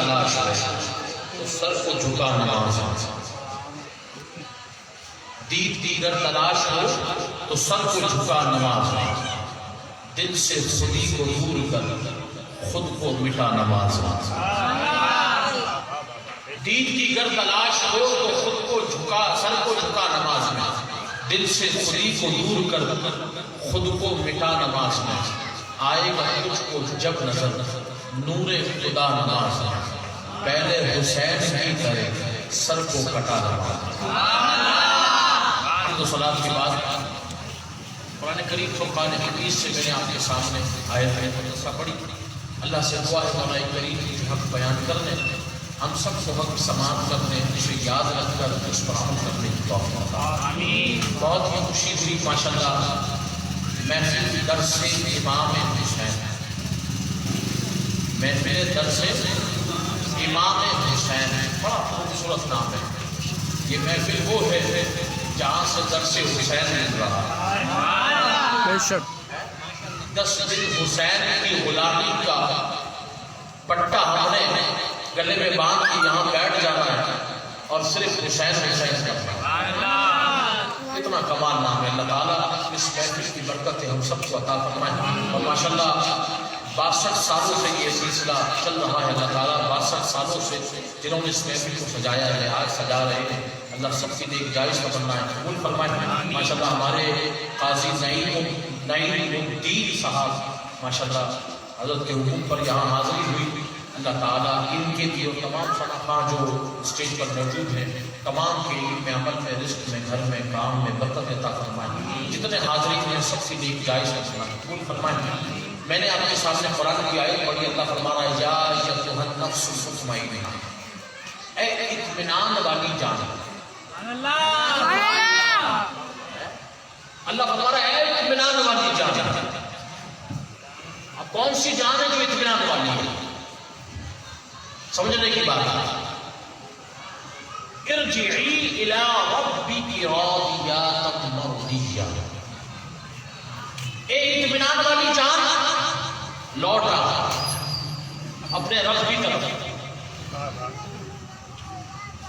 تلاش ہے تو سر کو جھکا نماز میں، دید دیگر تلاش ہو تو سر کو جھکا نماز میں، دل سے خودی کو دور کر خود کو مٹا نماز میں، دید دیگر تلاش ہو تو خود کو جھکا سر کو جھکا نماز میں، دل سے خودی کو دور کر خود کو مٹا نماز میں، آئے گا تجھ کو جب نظر نور خدا نماز میں، پہلے حسین کی کرے سر کو کٹا نماز میں۔ تو صلاۃ کی بات قرآن کریم فرقان حدیث سے میں نے آپ کے سامنے آیت مقدسہ پڑھی، اللہ سے دعا ہے مولا کریم کی حق بیان کرنے، ہم سب کو حق سماعت کرنے، اسے یاد رکھ کر اس پر عمل کرنے کی توفیق عطا آمین۔ بہت ہی خوشی ہوئی ماشاءاللہ محفل درس امام حسین، محفل درس امام حسین، بڑا خوبصورت نام ہے یہ محفل، وہ ہے جہاں سے درس حسین مل رہا ہے، بے شک 10 دن حسین کی غلامی کا پٹا ہم نے گلے میں باندھ کے یہاں بیٹھ جانا ہے اور صرف حسین حسین کرنا ہے، اتنا کمال نام ہے۔ اللہ تعالیٰ اس محفل کی برکت ہم سب کو عطا فرمائے، اور ماشاءاللہ 62 سالوں سے یہ سلسلہ چل رہا ہے، اللہ تعالیٰ 62 سالوں سے جنہوں نے اس محفل کو سجایا ہے آج سجا رہے ہیں، اللہ سب کی نیک جائز تمنا ہے قبول فرمائے۔ ماشاءاللہ ہمارے قاضی نعیم الدین صاحب ماشاءاللہ حضرت کے حکم پر یہاں حاضری ہوئی، اللہ تعالیٰ ان کے لیے اور تمام فنکار جو اسٹیج پر موجود ہیں تمام کے علم میں، عمل میں، رزق میں، گھر میں، کام میں برکت عطا فرمائے، جتنے حاضری ہیں سب کی نیک جائز قبول فرمائے۔ میں نے آپ کے سامنے قرآن کی آیت پڑھی، اللہ فرما رہا ہے یا ایھا النفس المطمئنہ، اے اطمینان والی جان، اللہ فرما رہا ہے اے اطمینان والی جان، اب کون سی جان ہے جو اطمینان والی ہے؟ سمجھنے کی بات ہے، ارجعی الی ربک راضیۃ مرضیہ، اے اطمینان والی جان لوٹا اپنے رب کی طرف،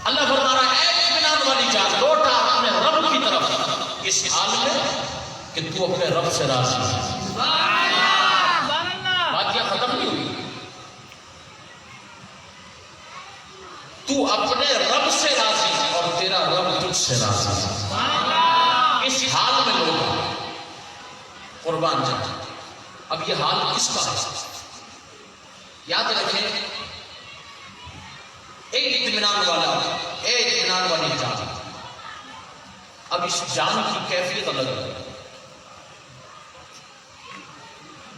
اللہ فرما رہا ہے اے اطمینان والی جان لوٹا اپنے رب کی طرف اس حال میں کہ تو اپنے رب سے راضی ہے۔ بات یہ ختم نہیں ہوئی، تو اپنے رب سے راضی اور تیرا رب تجھ سے راضی، اس حال میں لوٹا قربان جاتا۔ اب یہ حال کس کا ہے؟ یاد رکھیں ایک اطمینان والا، اے اطمینان والی جان، اب اس جان کی کیفیت الگ ہے۔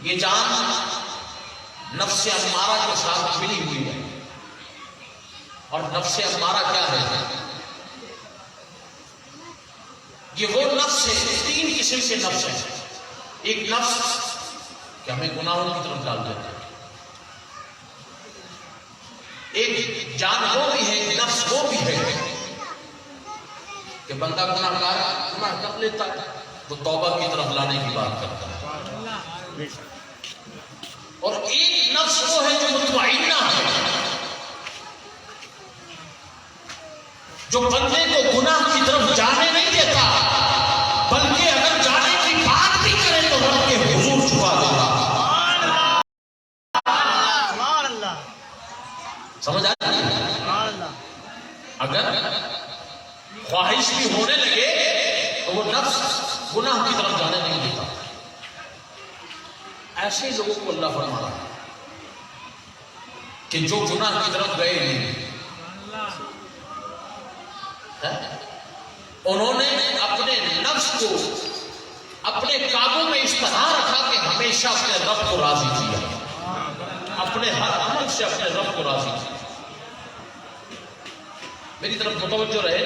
یہ جان نفس امارہ کے ساتھ ملی ہوئی ہے، اور نفس امارہ کیا ہے؟ یہ وہ نفس ہے، 3 قسم کے نفس ہیں۔ ایک نفس کہ ہمیں گناہوں کی طرف ڈال دیتا ہے، ایک جان وہ بھی ہے، ایک نفس وہ بھی ہے کہ بندہ گناہ کر لیتا ہے تو توبہ کی طرف لانے کی بات کرتا ہے، اور ایک نفس وہ ہے جو مطمئنہ ہے، جو بندے کو گناہ کی طرف جانے نہیں دیتا، بلکہ اگر جانے کی بات بھی کرے تو رب کے حضور چھپا دیتا۔ سمجھ آئی؟ اگر خواہش بھی ہونے لگے تو وہ نفس گناہ کی طرف جانے نہیں دیتا۔ ایسے لوگوں کو اللہ فرما رہا ہے کہ جو گناہ کی طرف گئے نہیں، انہوں نے اپنے نفس کو اپنے قابو میں اس طرح رکھا کہ ہمیشہ اپنے رب کو راضی کیا، اپنے ہر عمل سے اپنے رب کو راضی کیا۔ میری طرف متوجہ رہے،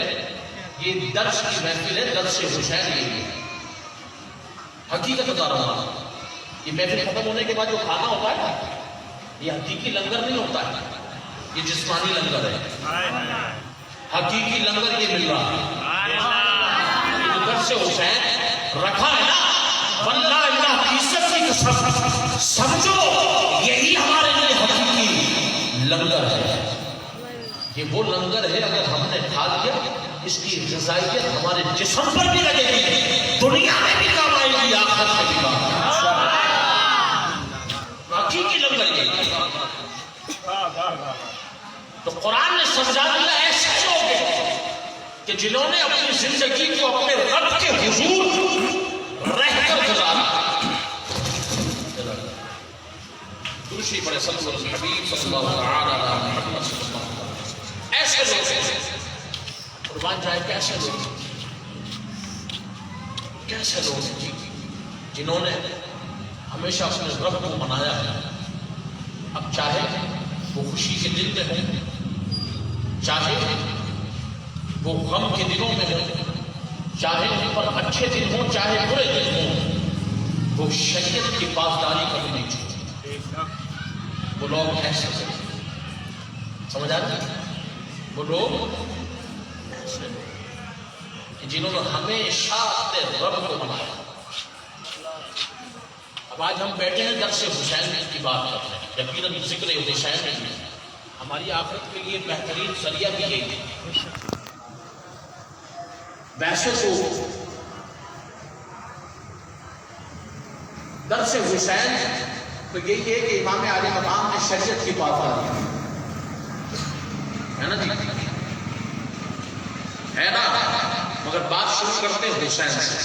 یہ درس کی محفل ہے، درس حسین یہ حقیقت بتا رہا ہوں۔ یہ محفل ختم ہونے کے بعد جو کھانا ہوتا ہے نا، یہ حقیقی لنگر نہیں ہوتا ہے، یہ جسمانی لنگر ہے، حقیقی لنگر یہ مل رہا ہے۔ یہ جو درس حسین رکھا ہے نا، واللہ اللہ کی عزت کی قسم، سمجھو یہی ہمارے لیے حقیقی لنگر ہے. یہ وہ لنگر ہے اگر ہم نے کھا لیا اس کی غذائیت ہمارے جسم پر بھی لگے گی, دنیا میں بھی کام آئے گی, آخرت میں بھی کام آئے گی. حقیقی لنگر یہ. تو قرآن نے سمجھا دیا ایسے لوگ ہیں کہ جنہوں نے اپنی زندگی کو اپنے رب کے حضور رہ کر گزارا. دوسری بڑے صلی اللہ علیہ حبیب صلی اللہ علیہ محمد صلی اللہ علیہ وسلم. ایسے لوگ ہیں قربان جائے, کیسے لوگ, کیسے لوگ جنہوں نے ہمیشہ اپنے رب کو منایا ہے. اب چاہے وہ خوشی کے دن میں ہوں, چاہے وہ غم کے دنوں میں ہوں, چاہے ان پر اچھے دن ہوں چاہے برے دن ہوں, وہ شریعت کی پاسداری کبھی نہیں چھوڑتے. وہ لوگ ایسے سمجھ آ رہے ہیں, وہ لوگ جنہوں نے ہمیشہ اپنے رب کو منایا. اب آج ہم بیٹھے ہیں درس حسین کی بات کرتے ہیں. یقیناً ذکر حسین میں ہماری آخرت کے لیے بہترین ذریعہ بھی یہی ہے. ویسے تو درس حسین تو یہی ہے کہ امام عالی مقام نے شریعت کی بات آئی ہے نا جی, ہے نا, مگر بات شروع کرتے ہیں حسین سے.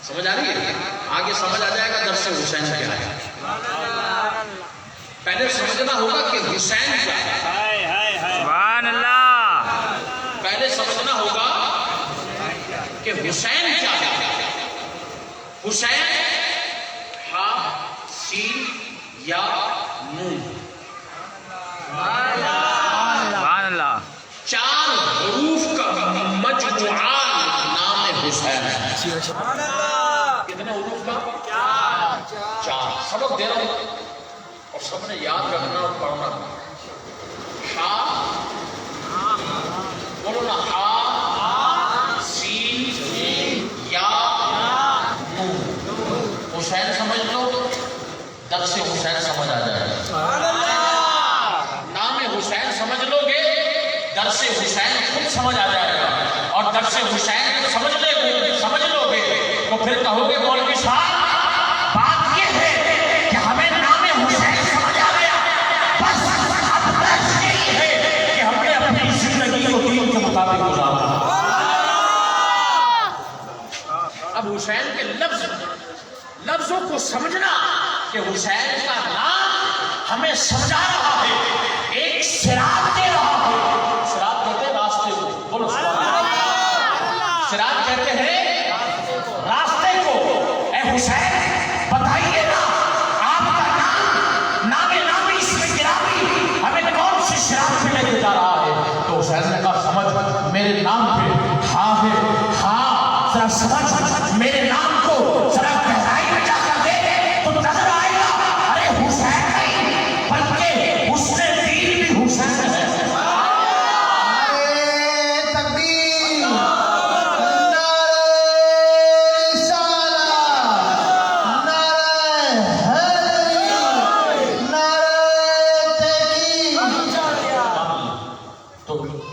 سمجھ آ رہی ہے؟ آگے سمجھ آ جائے گا درس حسین کیا ہے. پہلے سمجھنا ہوگا کہ حسین کیا ہے. سبحان اللہ. پہلے سمجھنا ہوگا کہ حسین کیا ہے. حسین ہا سین یا نون, سبحان اللہ. 4 حروف کا مجموعہ نام حسین ہے. کتنے حروف کا؟ 4. سبق دے رہا ہوں اور سب نے یاد رکھنا اور پڑھنا. ہا, بولو نا, ہا سین یا نون. حسین سمجھ لو, درس حسین سمجھ آ جائے گا. نام حسین سمجھ لو گے, درس حسین خود سمجھ آ جائے گا. اور درس حسین سمجھ لو گے تو پھر کہو گے مولوی صاحب بات یہ ہے کہ ہمیں نام حسین سمجھ آ گیا, بس اب بس یہی ہے کہ ہم نے اپنی زندگی کو دین کے مطابق گزارا. اب حسین کے لفظوں کو سمجھنا کہ حسین کا نام ہمیں سمجھا رہا ہے, ایک صراط دے رہا ہے. صراط کہتے ہیں راستے کو, بولو صراط کہتے ہیں راستے کو. اے حسین بتائیے نا آپ کا نام نامی اس میں گرامی ہمیں کون سی صراط پہ لے کے جا رہا ہے. تو حسین نے کہا سمجھ میرے نام پہ ہاں ہے, ہاں ذرا سمجھ میرے نام کو, ذرا گہرائی میں جا کر دے تو نظر آئے گا ارے حسین نہیں بلکہ اس نے دین بھی حسین ہے.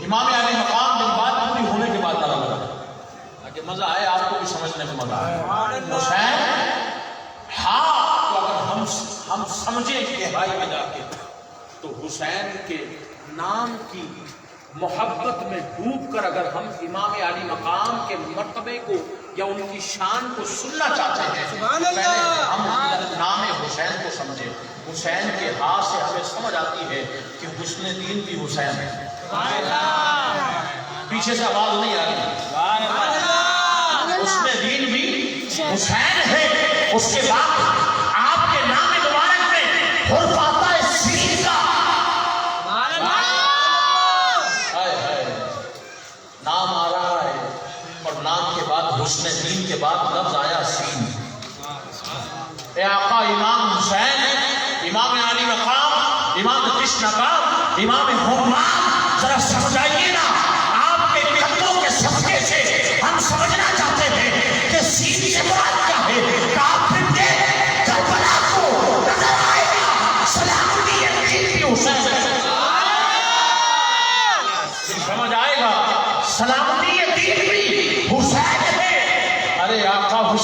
امام علی مقام جب بات پوری ہونے کے بعد آ رہا تاکہ مزہ آئے, آپ کو بھی سمجھنے میں مزہ آئے. حسین ہاں, تو اگر ہم سمجھیں گہرائی میں جا کے تو حسین کے نام کی محبت میں ڈوب کر اگر ہم امام علی مقام کے مرتبے کو یا ان کی شان کو سننا چاہتے ہیں تو پہلے ہم نام حسین کو سمجھیں. حسین کے ہاتھ سے ہمیں سمجھ آتی ہے کہ حسن دین بھی حسین ہے. پیچھے سے آواز نہیں آ رہی. حسن دین بھی حسین ہے. اس کے بعد آپ کے نام مبارک میں حرف آتا ہے سین کا. نام آ رہا ہے اور نام کے بعد حسن دین کے بعد لفظ آیا سین. اے آقا امام حسین, امام علی مقام, امام کشن امام حمام, ذرا سمجھائیے نا آپ کے قدموں کے صدقے سے ہم سمجھنا چاہتے ہیں کہ سین سے مراد کیا ہے. کربلا کو نظر آئے گا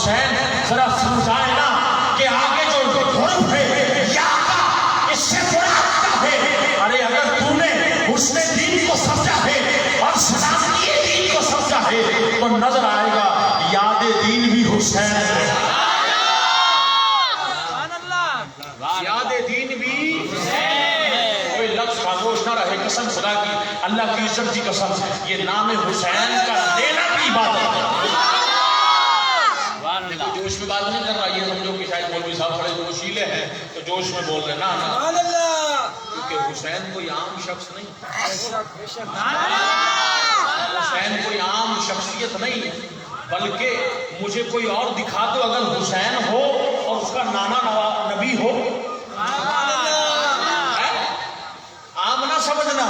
حسین ذرا سمجھائے نا کہ آگے جو حرف ہے یا کا اس سے بڑا کیا ہے؟ ارے اگر تو نے حسن دین کو سمجھا ہے اور سلامتی دین کو سمجھا ہے تو نظر آئے گا یاد دین بھی حسین ہے، یاد دین بھی کوئی لفظ خاموش نہ رہے، قسم خدا کی، اللہ کی عزت کی قسم، یہ نام حسین کا لینا بھی عبادت ہے۔ جوش میں بات نہیں کر رہا، یہ سمجھو کہ شاید مولوی صاحب بڑے جوشیلے ہیں تو جوش میں بول رہے نا، کیونکہ حسین کوئی عام شخص نہیں، حسین کوئی عام شخصیت نہیں، بلکہ مجھے کوئی اور دکھا دو اگر حسین ہو اور اس کا نانا نبی ہو، عام نہ سمجھنا،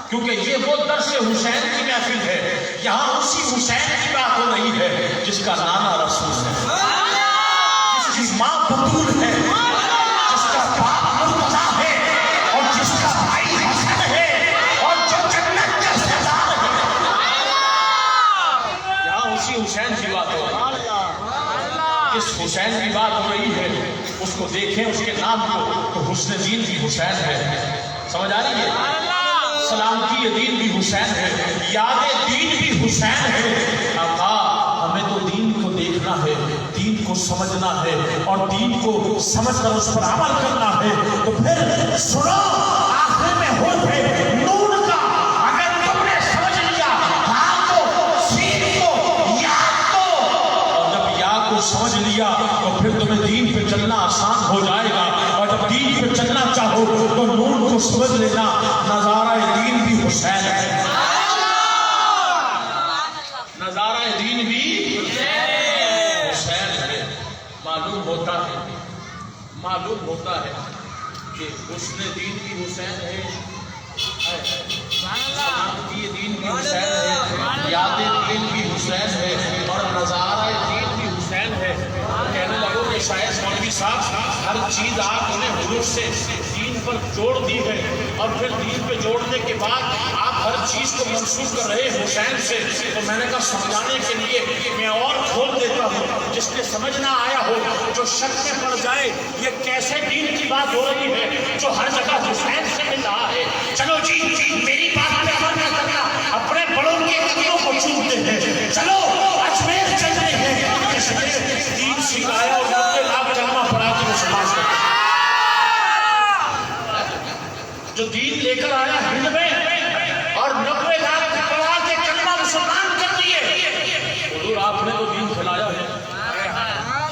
کیونکہ یہ وہ درس حسین کی محفل ہے، یہاں اسی حسین کی بات ہو رہی ہے جس کا نانا رسول ہے، جس کی ماں بطول ہے، جس کا باپ مرتضیٰ ہے اور جس کا بھائی حسن ہے اور جو جنت کا سردار ہے، یہاں اسی حسین کی بات ہو رہی ہے، جس حسین کی بات ہو رہی ہے اس کو دیکھیں، اس کے نام کو، تو حسن دین بھی حسین ہے، سمجھ آ رہی ہے؟ سلامتی دین بھی حسین ہے، یاد دین بھی حسین ہے۔ آقا ہمیں تو دین کو دیکھنا ہے، دین کو سمجھنا ہے اور دین کو سمجھ کر اس پر عمل کرنا ہے، تو پھر سنو آخر میں ہوتے نون کا اگر تم نے سمجھ لیا ہاں تو سین کو یا کو، اور جب یا کو سمجھ لیا تو پھر تمہیں دین پہ چلنا آسان ہو جائے گا، اور جب دین پہ چلنا چاہو تو نون کو سمجھ لینا، نظارہ دین بھی حسین ہے، نظارہ دین بھی حسین ہے۔ معلوم ہوتا ہے کہ حسن دین بھی حسین ہے، سلامتی دین بھی حسین ہے، یاد دین بھی حسین ہے اور نظارہ دین بھی حسین ہے۔ کہنے لگو کہ شاید مولوی صاحب ہر چیز آپ نے حضور سے دین پر جوڑ دی ہے اور پھر دین پہ جوڑنے کے بعد آپ ہر چیز کو منسوخ کر رہے حسین سے، تو میں نے کہا سمجھانے کے لیے میں اور کھول دیتا ہوں، جس نے سمجھ نہ آیا ہو، جو شک میں پڑ جائے یہ کیسے دین کی بات ہو رہی ہے جو ہر جگہ حسین سے مل رہا ہے۔ چلو جی میری بات پہ عمل نہ کرنا، اپنے بڑوں کے قدموں کو چومتے ہیں، چلو اجمیر چلتے ہیں، دین سکھایا اور 90 لاکھ کلمہ پڑھا کے مسلمان کرتے ہیں، جو دین لے کر آیا ہند میں اور 90 لاکھ پڑھا کے کلمہ مسلمان کر دیے۔ حضور آپ نے تو دین پھیلایا ہے،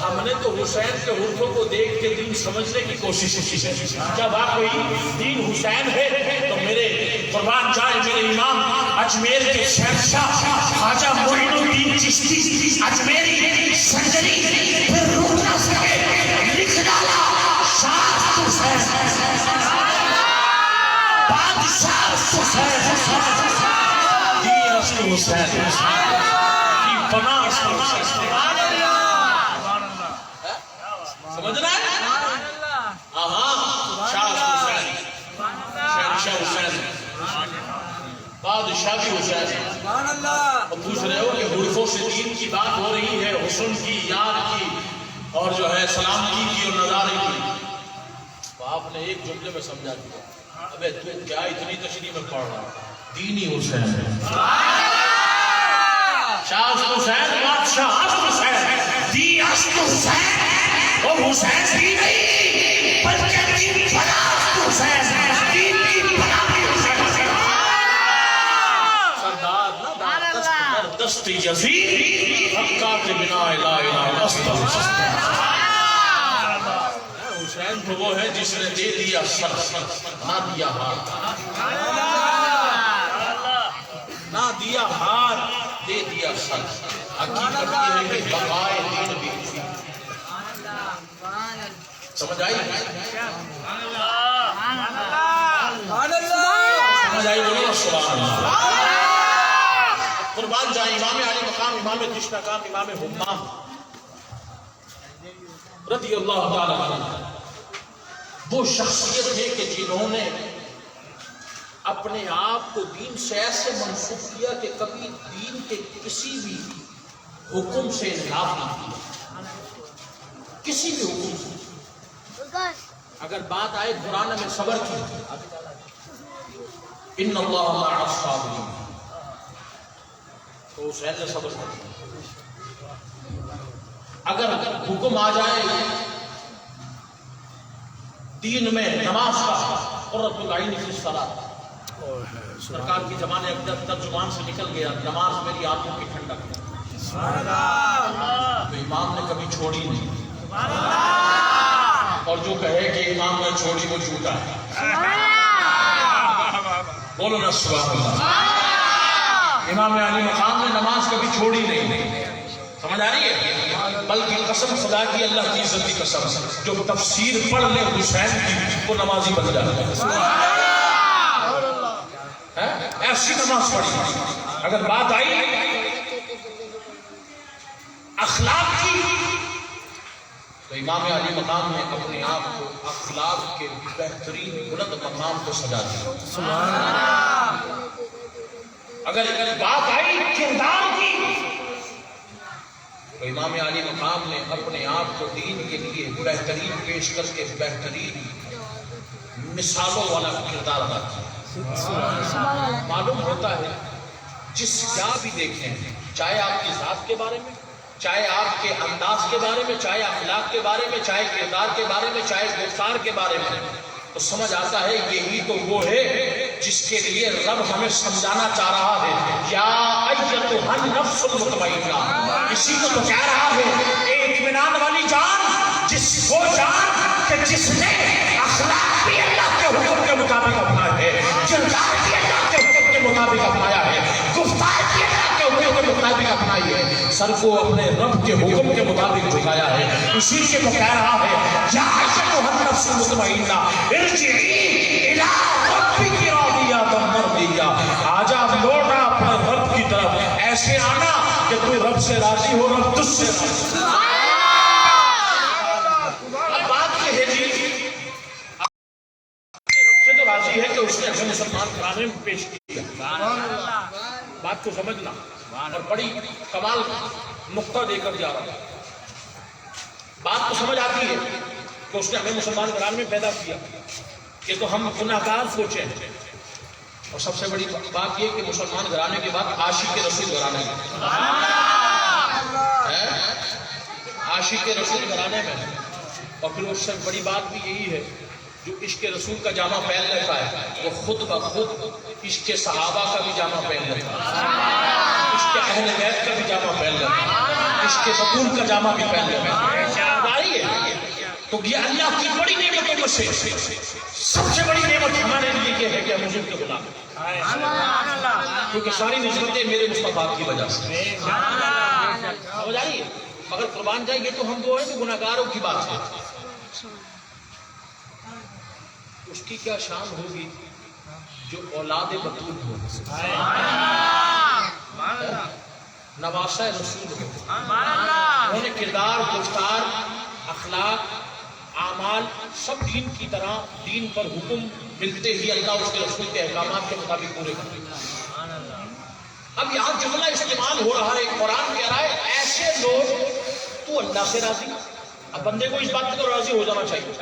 ہم نے تو حسین کے حرفوں کو دیکھ کے دین سمجھنے کی کوشش کی ہے۔ جب واقعی دین حسین ہے تو میرے قربان جائے میرے امام اجمیر کے شہنشاہ خواجہ معین الدین چشتی اجمیری سنجری پھر روح نہ سکے لکھ ڈالا شاہ حسین، بادشاہ حسین، دین اصل حسین، کی پناہ اصل حسین، سمجھ رہا ہے؟ شاہ حسین، شہنشاہ حسین، بادشاہ بھی حسین، اور پوچھ رہے ہو کہ حرفوں سے دین کی بات ہو رہی ہے، حسن کی، یاد کی اور جو ہے سلامتی کی اور نظارے کی، تو آپ نے ایک جملے میں سمجھا دیا، ابے تو کیا اتنی تشریح میں پڑھ رہا، دینی حسین ہے، شاہ حسین، بادشاہ حسین، دی اصل حسین، وہ حسین بھی نہیں بلکہ دین بنا حسین، دین کی بنا بھی حسین، سردار نہ دست یزید حقات بنا لا الہ اصل حسین تو وہ ہے جس نے دے دیا سر نہ دیا ہاتھ، نہ دیا ہاتھ دے دیا سر، حقیقت یہ ہے کہ بقائے دین بھی سمجھ آئی؟ سمجھ آئی بولو سبحان اللہ۔ قربان جائیں امام علی مقام، امام تشنقام، امام حمام رضی اللہ تعالی عنہ، وہ شخصیت ہے کہ جنہوں نے اپنے آپ کو دین سے ایسے منسوخ کیا کہ کبھی دین کے کسی بھی حکم سے انحراف نہ کیا، کسی بھی حکم سے اگر بات آئے قرآن میں صبر کی، ان اللہ مع الصابرین، تو حسین نے صبر کیا۔ اگر حکم آ جائے دین میں نماز کا، قرۃ العین فی الصلاۃ، سرکار کی زمانے ترجمان سے نکل گیا نماز میری آنکھوں کی ٹھنڈک ہے، تو امام نے کبھی چھوڑی نہیں، اور جو کہے کہ امام نے چھوڑی وہ جھوٹا ہے۔ بولو نا سبحان اللہ۔ امام علی مقام نے نماز کبھی چھوڑی نہیں، سمجھ آ رہی ہے؟ بلکہ قسم خدا کی، اللہ کی عزت کی قسم، جو تفسیر پڑھ لے حسین کی وہ نمازی بن جاتا ہے۔ ایسی نماز پڑھی۔ اگر بات آئی اخلاق کی، تو امام علی مقام نے اپنے آپ کو اخلاق کے بہترین بلند مقام کو سجا دیا۔ اگر بات آئی کردار کی، تو امام علی مقام نے اپنے آپ کو دین کے لیے بہترین پیش کر کے بہترین مثالوں والا کردار ادا کیا۔ معلوم ہوتا ہے جس جہاں بھی دیکھیں، چاہے آپ کی ذات کے بارے میں، چاہے آپ کے انداز کے بارے میں، چاہے اخلاق کے بارے میں، چاہے کردار کے بارے میں، چاہے گفتار کے بارے میں، تو سمجھ آتا ہے یہی تو وہ ہے جس کے لیے رب ہمیں سمجھانا چاہ رہا ہے، یا ایتھا النفس المطمئنہ، اسی کو تو کہہ رہا ہے اے اطمینان والی جان، وہ جان کہ جس نے اخلاق بھی اللہ کے حکم کے مطابق اپنایا ہے، کردار بھی اللہ کے حکم کے مطابق اپنایا ہے، گفتار بھی اللہ کے حکم کے مطابق اپنائی ہے، سر کو اپنے رب کے حکم کے مطابق جھکایا ہے، اسی سے تو کہہ رہا ہے یا ایتھا النفس المطمئنہ ارجعی الی ربک راضیۃ مرضیہ، آجا لوٹا اپنے رب کی طرف، ایسے آنا کہ تو رب سے راضی ہو، رب تجھ سے راضی ہو۔ اب بات یہ ہے جی، رب سے تو راضی ہے کہ اس نے ہمیں مسلمان کرانے میں پیش کیا، بات کو سمجھنا، اور بڑی کمال نقطہ دے کر جا رہا ہے، بات تو سمجھ آتی ہے کہ اس نے ہمیں مسلمان گھرانے میں پیدا کیا کہ تو ہم گناہگار سوچیں، اور سب سے بڑی بات یہ کہ مسلمان گھرانے کے بعد عاشق رسول گھرانے میں، عاشق رسول گھرانے میں، اور پھر اس سے بڑی بات بھی یہی ہے جو عشق رسول کا جامع پہن لیتا ہے وہ خود بخود عشق صحابہ کا بھی جامع پہن لیتا ہے، عشق اہل بیت کا بھی جامع پہن لیتا ہے، عشق بطول کا جامع بھی پہن لیتا ہے۔ تو یہ اللہ کی بڑی نعمتوں میں سے سب سے بڑی نعمت ہمارے لیے یہ ہے کہ ہم حضور کے غلام ہیں، کیونکہ ساری نسبتیں میرے مصطفیٰ کی وجہ سے، سمجھ آ رہی ہے؟ مگر قربان جائے یہ تو ہم وہ ہیں جو گناہگاروں کی بات ہے، اس کی کیا شان ہوگی جو اولاد بطول ہو، نواسہ رسول ہو، انہوں نے کردار، گفتار، اخلاق، اعمال سب دین کی طرح دین پر حکم ملتے ہی اللہ اس کے رسول کے احکامات کے مطابق پورے کرتے ہیں۔ اب یہاں جملہ استعمال ہو رہا ہے، قرآن کہہ رہا ہے ایسے لوگ، تو اللہ سے راضی، اب بندے کو اس بات پر راضی ہو جانا چاہیے،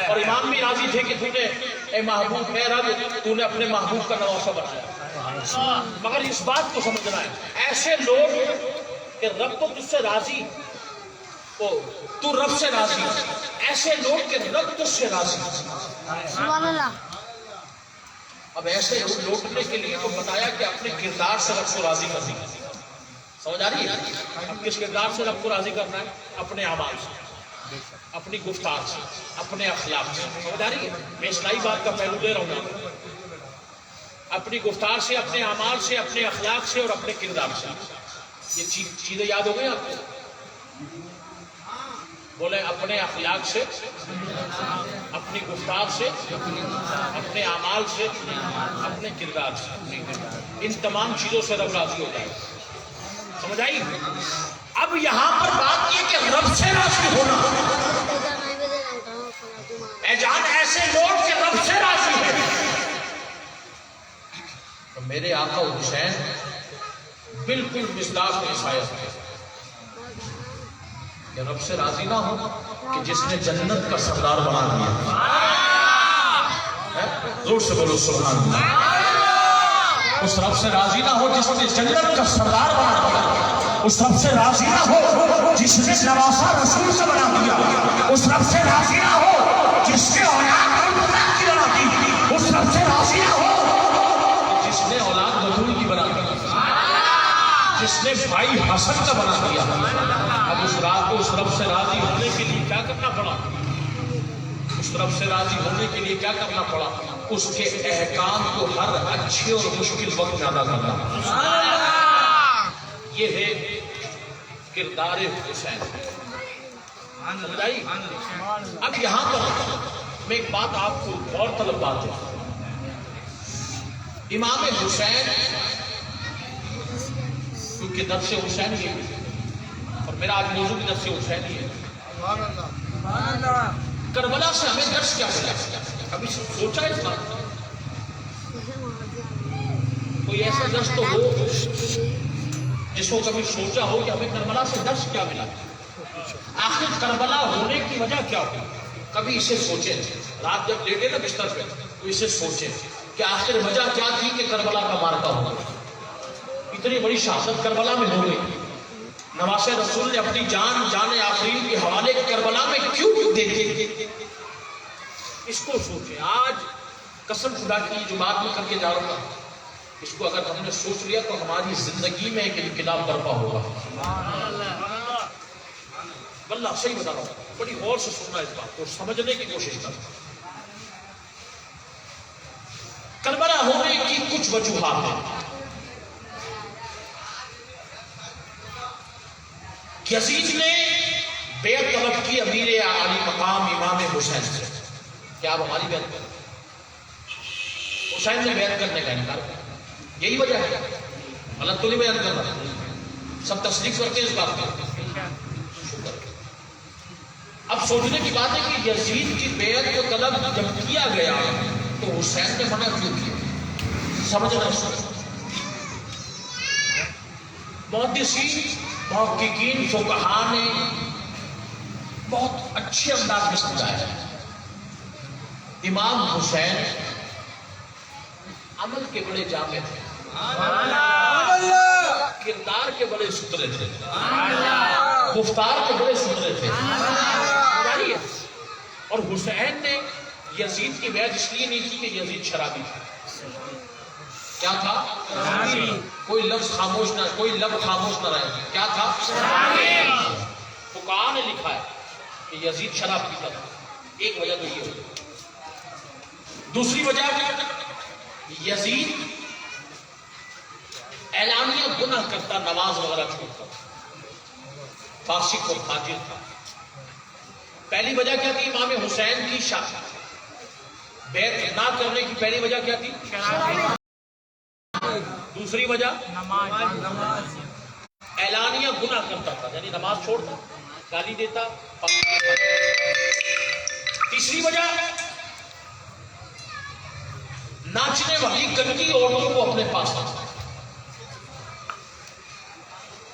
اور امام بھی راضی تھے کہ تو نے اے محبوب اے رب تو نے اپنے محبوب کا نواسہ بنایا، مگر اس بات کو سمجھنا ہے ایسے لوگ کہ رب تو تجھ سے راضی، تو رب سے راضی، ایسے لوگ کہ رب تجھ سے راضی، سبحان اللہ۔ اب ایسے لوٹنے کے لیے تو بتایا کہ اپنے کردار سے رب کو راضی کرنا، سمجھ آ رہی ہے؟ اب کس کردار سے رب کو راضی کرنا ہے؟ اپنے اعمال سے، اپنی گفتار سے، اپنے اخلاق سے، سمجھ آ رہی ہے؟ میں اصلاحی بات کا پہلو دے رہا ہوں، اپنی گفتار سے، اپنے اعمال سے، اپنے اخلاق سے اور اپنے کردار سے، یہ چیزیں یاد ہو گئی آپ کو؟ بولے اپنے اخلاق سے، اپنی گفتار سے، اپنے اعمال سے، اپنے کردار سے، ان تمام چیزوں سے رب راضی ہوتا ہے، سمجھ آئی؟ اب یہاں پر بات یہ کہ رب سے راضی ہونا، اے جان ایسے لوگ کہ رب سے راضی ہے، تو میرے آقا حسین بالکل مصداق عیسائیت ہے، کہ رب سے راضی نہ ہو کہ جس نے جنت کا سردار بنا دیا. زور سے بولو سبحان اللہ. اس رب سے راضی نہ ہو جس نے جنت کا سردار بنا دیا. اس رب سے راضی نہ ہو جس نے نواسا رسول سے بنا دیا. اس رب سے راضی نہ ہو جس نے اولاد کی بنا دی. اس رب سے راضی نہ ہو جس نے اولاد بطول کی بنا دی. جس نے بھائی حسن کا بنا دیا. اب اس رب سے راضی ہونے کے لیے کیا کرنا پڑا؟ اس رب سے راضی ہونے کے لیے کیا کرنا پڑا؟ اس کے احکام کو ہر اچھے اور مشکل وقت میں ادا کرنا. یہ ہے کردار حسین. اب یہاں پر میں ایک بات آپ کو غور طلب بات ہے. امام حسین کیونکہ درس حسین ہی ہے اور میرا آج موضوع بھی درس حسین ہی ہے. کربلا سے ہمیں درس کیا ملا؟ کبھی سوچا اس بات؟ کوئی ایسا درس تو ہو جس کو کبھی سوچا ہو کہ ہمیں کربلا سے درس کیا ملا؟ آخر کربلا ہونے کی وجہ کیا ہوئی؟ کبھی اسے سوچے. رات جب لیٹے نا بستر پہ تو اسے سوچے کہ آخر وجہ کیا تھی کہ کربلا کا مارکا ہوا. اتنی بڑی شہادت کربلا میں ہو گئی. نواسے رسول نے اپنی جان آفرین کے حوالے کربلا میں کیوں دے دی؟ اس کو سوچیں. آج قسم خدا کی جو بات میں کر کے جا رہا ہوں اس کو اگر ہم نے سوچ لیا تو ہماری زندگی میں ایک انقلاب برپا ہوگا. واللہ صحیح بتا رہا ہوں. بڑی غور سے سننا اس بات کو, سمجھنے کی کوشش کرنا. کربلا ہونے کی کچھ وجوہات ہیں. یزید نے بیعت طلب کی امیر عالی مقام امام حسین سے. کیا آپ ہماری بیعت کریں؟ حسین نے بیعت کرنے کا انکار کیا. یہی وجہ ہے. غلط تو نہیں بیان کر رہا, سب تصدیق کرتے اس بات کا. شکر. اب سوچنے کی بات ہے کہ یزید کی بیعت کو طلب جب کیا گیا تو حسین نے منع کیوں کیا؟ سمجھنا اس کو. محدثین محققین فقہا نے بہت اچھے انداز میں سمجھایا ہے. امام حسین عمل کے بڑے جامع تھے, کردار کے بڑے ستھرے تھے, گفتار کے بڑے ستھرے تھے. اور حسین نے یزید کی بیعت اس لیے نہیں کی کہ یزید شرابی تھا. کیا تھا؟ کوئی لفظ خاموش نہ, کوئی لب خاموش نہ رہے. کیا تھا؟ فقہا نے لکھا ہے کہ یزید شراب پیتا تھا. ایک وجہ تو یہ ہے. دوسری وجہ یزید اعلانیہ گناہ کرتا, نماز وغیرہ چھوڑتا, فاسق اور فاجر تھا. پہلی وجہ کیا تھی امام حسین کی بیعت نہ کرنے کی؟ پہلی وجہ کیا تھی؟ دوسری وجہ اعلانیہ گناہ کرتا تھا, یعنی نماز چھوڑتا, گالی دیتا. تیسری وجہ ناچنے والی گندی عورتوں کو اپنے پاس رکھتا.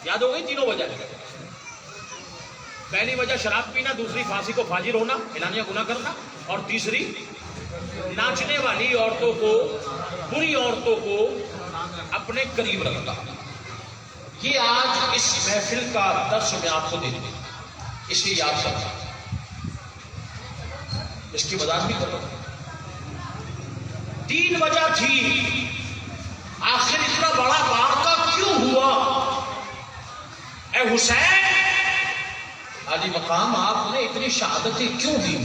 یاد ہو گئی تینوں وجہ. پہلی وجہ شراب پینا, دوسری فاسق و فاجر ہونا, اعلانیہ گناہ کرنا, اور تیسری ناچنے والی عورتوں کو, بری عورتوں کو اپنے قریب رکھتا. یہ آج اس محفل کا درس میں آپ کو دے دوں, اسے یاد کرنا, اس کی وضاحت بھی کروں. تین وجہ تھی آخر اتنا بڑا واقعہ کیوں ہوا. اے حسین علی مقام, آپ نے اتنی شہادتیں کیوں دی؟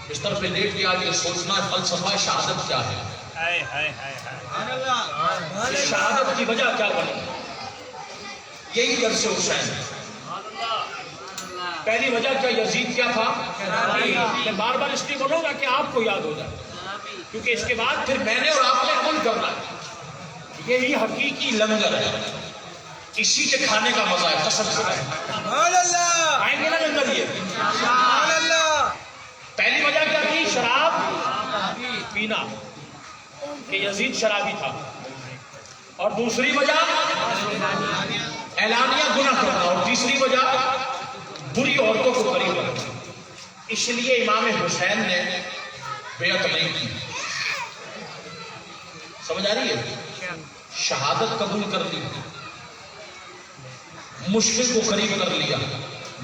بستر پہ لیٹ کے آج یہ سوچنا فلسفہ شہادت کیا ہے, شہادت کی وجہ کیا بنی. یہی درس حسین. پہلی وجہ کیا یزید کیا تھا؟ میں بار بار اس لیے بولوں گا کہ آپ کو یاد ہو جائے, کیونکہ اس کے بعد پھر میں نے اور آپ نے عمل کرنا ہے. یہی حقیقی لنگر ہے, اسی کے کھانے کا مزہ ہے. قسم سے آئیں گے نا لنگر یہ. پہلی وجہ کیا تھی؟ شراب پینا, کہ یزید شرابی تھا. اور دوسری وجہ اعلانیہ گناہ کرنا, اور تیسری وجہ بری عورتوں کو قریب رکھنا. اس لیے امام حسین نے بیعت نہیں کی. سمجھ آ رہی ہے؟ شہادت قبول کر لی, مشکل کو قریب کر لیا,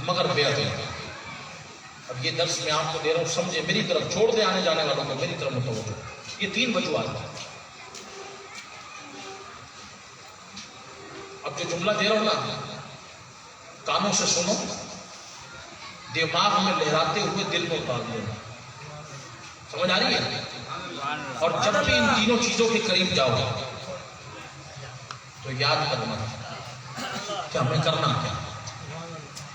مگر بیعت نہیں. اب یہ درس میں آپ کو دے رہا ہوں, سمجھے میری طرف, چھوڑ دے آنے جانے والوں کو میری طرف متوجہ. یہ 3 وجوہات ہیں. اب جو جملہ دے رہا ہوں نا, کانوں سے سنو, دماغ میں لہراتے ہوئے دل میں اتار دو. سمجھ آ رہی ہے؟ اور جب بھی ان تینوں چیزوں کے قریب جاؤ تو یاد کرنا کہ ہمیں کرنا کیا.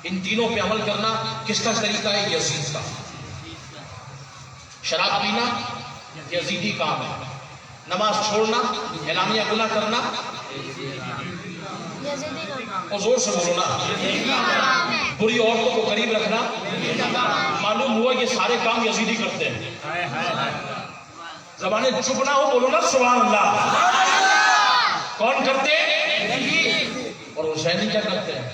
ان تینوں پہ عمل کرنا کس کا طریقہ ہے؟ یزید کا. شراب پینا یزیدی کام ہے. نماز چھوڑنا, اعلانیہ گناہ کرنا, اور زور سے بولو نا, بری عورتوں کو قریب رکھنا. معلوم ہوا یہ سارے کام یزیدی کرتے ہیں. زبانیں چپ نہ ہو, بولو نا سبحان اللہ. کون کرتے ہیں؟ اور حسینی کیا کرتے ہیں؟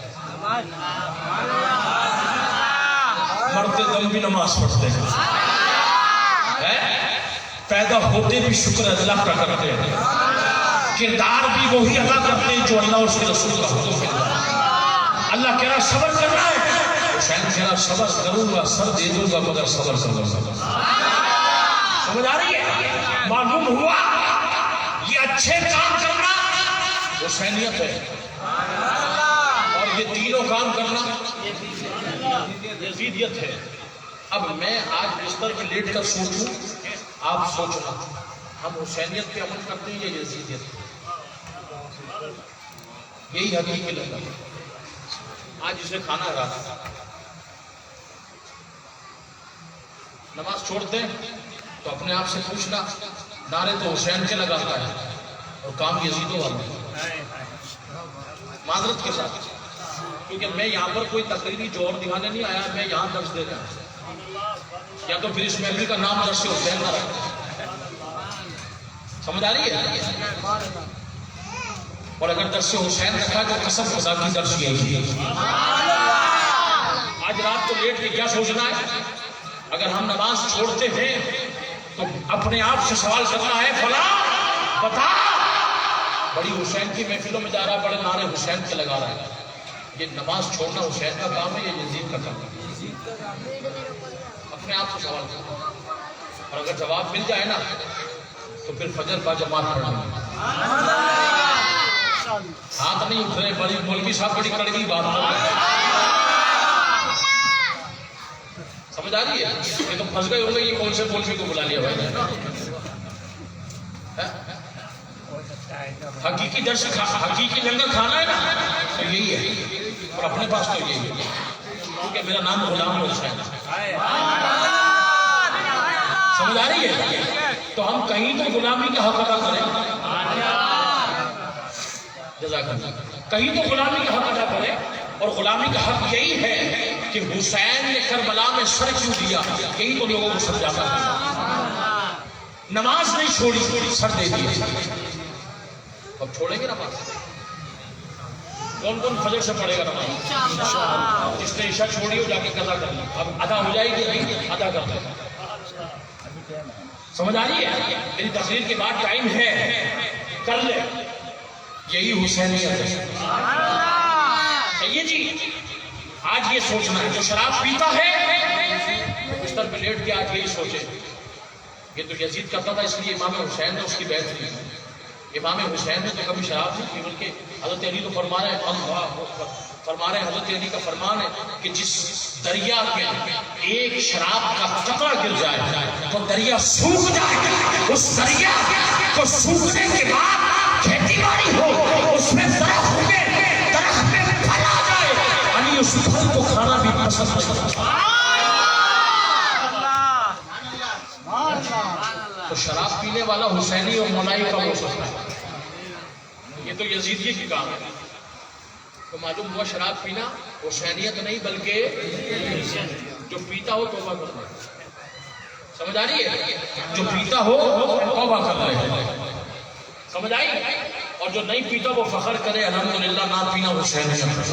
مرتے دم بھی نماز پڑھتے ہیں, پیدا ہوتے بھی شکر اللہ کا کرتے ہیں, کردار بھی وہی ادا کرتے ہیں جو اللہ اور اس کے رسول کا حکم ہے. اللہ کہہ رہا صبر کرنا ہے, حسین کہہ رہا صبر کروں گا, سر دے دوں گا, مگر صبر کروں گا. سمجھ آ رہی ہے؟ معلوم ہوا یہ اچھے کام کرنا حسینیت ہے, اور یہ تینوں کام کرنا یزیدیت ہے. اب میں آج بستر پہ لیٹ کر سوچوں, آپ سوچنا ہم حسینیت پہ عمل کرتے ہیں یا یزیدیت؟ یہی حقیقی لگتا ہے. آج اسے کھانا کھانا, نماز چھوڑتے ہیں تو اپنے آپ سے پوچھنا, نعرے تو حسین کے لگاتا ہے اور کام یزیدوں والا. معذرت کے ساتھ, کیونکہ میں یہاں پر کوئی تقریری جوہر دکھانے نہیں آیا, میں یہاں درس دینے آیا. یا تو پھر اس محفل کا نام درس حسین نہ رکھتا. سمجھ آ رہی ہے؟ اور اگر درس حسین رکھا تو قسم خدا کی درس یہی ہے. آج رات کو لیٹ کے کیا سوچنا ہے؟ اگر ہم نماز چھوڑتے ہیں تو اپنے آپ سے سوال کرنا ہے, فلاں بتا, بڑی حسین کی محفلوں میں جا رہا ہے, بڑے نعرے حسین کے لگا رہا ہے, یہ نماز چھوڑنا حسین کا کام ہے یا یزید کا کام ہے؟ اپنے آپ سے سوال کرنا. اور اگر جواب مل جائے نا تو پھر فجر کا جماعت پڑھنا. ہاتھ نہیں اٹھ رہے, بڑی مولوی صاحب بڑی کڑوی بات کر رہے ہیں. سمجھ آ رہی ہے؟ یہ تو پھنس گئے ہوں گے, یہ کون سے مولوی کو بلا لیا بھائی. حقیقی درس, حقیقی لنگر کھانا ہے نا تو یہی ہے, اور اپنے پاس تو یہی ہے, کیونکہ میرا نام غلام حسین ہے. سمجھ آ رہی ہے؟ تو ہم کہیں تو غلامی کا حق ادا کریں, جزاک اللہ, کہیں تو غلامی کا حق ادا کریں. اور غلامی کا حق یہی ہے کہ حسین نے کربلا میں سر کیوں دیا, یہی تو لوگوں کو سمجھاتا ہے. نماز نہیں چھوڑی, سر دے دیا. اب چھوڑیں گے نماز؟ کون کون فجر سے پڑھے گا نماز؟ جس نے عشاء چھوڑی ہو جا کے قضا کر لی, اب ادا ہو جائے گی نہیں, ادا کر لیں. سمجھ آ رہی ہے؟ میری تقریر کے بعد ٹائم ہے, کر لے. یہی حسینیت ہے. چاہیے جی, آج یہ سوچنا ہے جو شراب پیتا ہے بستر پہ لیٹ کے آج یہی سوچے, یہ تو یزید کرتا تھا اس لیے امام حسین نے اس کی بیعت کی. امام حسین نے تو کبھی شراب نہیں کی, بلکہ حضرت علی تو فرما رہے ہیں, حضرت علی کا فرمان ہے کہ جس دریا میں ایک شراب کا قطرہ گر جائے تو دریا سوکھ جائے. اس دریا کو سوکھنے کے بعد کھیتی باڑی ہو, اس میں درخت میں پھل آ جائے, علی اس پھل کو کھانا بھی پسند کرتا. تو شراب پینے والا حسینی اور مولائی کا ہو سکتا ہے, یہ تو یزیدی کی کام ہے. تو معلوم ہوا شراب پینا حسینیت نہیں بلکہ جو پیتا ہو توبہ کرنا. سمجھ آ رہی ہے؟ جو پیتا ہو توبہ کرنا ہے. سمجھ آئی؟ اور جو نہیں پیتا وہ فخر کرے الحمدللہ نہ پینا حسینیت.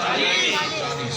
40।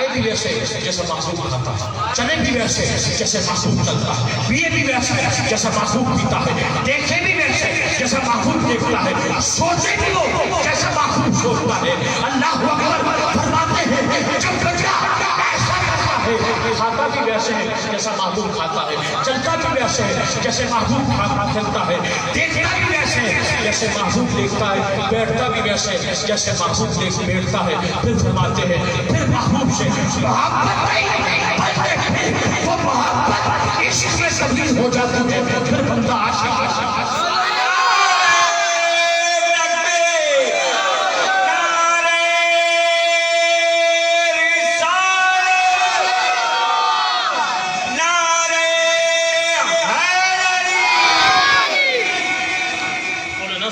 کھائے بھی ویسے جیسے معصوم کھاتا ہے، چلے بھی ویسے جیسے معصوم چلتا ہے، پیے بھی ویسے جیسے معصوم پیتا ہے، دیکھے بھی ویسے جیسے معصوم دیکھتا ہے، سوچے بھی وہ جیسے معصوم سوچتا ہے۔ اللہ اکبر فرماتے ہیں جب بچہ ایسا کرتا ہے، کھاتا بھی ویسے ہے جیسا معصوم کھاتا ہے، چلتا بھی ویسے ہے جیسے معصوم چلتا ہے، دیکھتا بھی ویسے ہے جیسے معصوم دیکھتا ہے، بیٹھتا بھی ویسے جیسے معصوم بیٹھتا ہے۔ پھر فرماتے ہیں پھر محبوب سے محبت نہیں، وہ محبت عشق میں تبدیل ہو جاتی ہے، پھر بندہ عاشق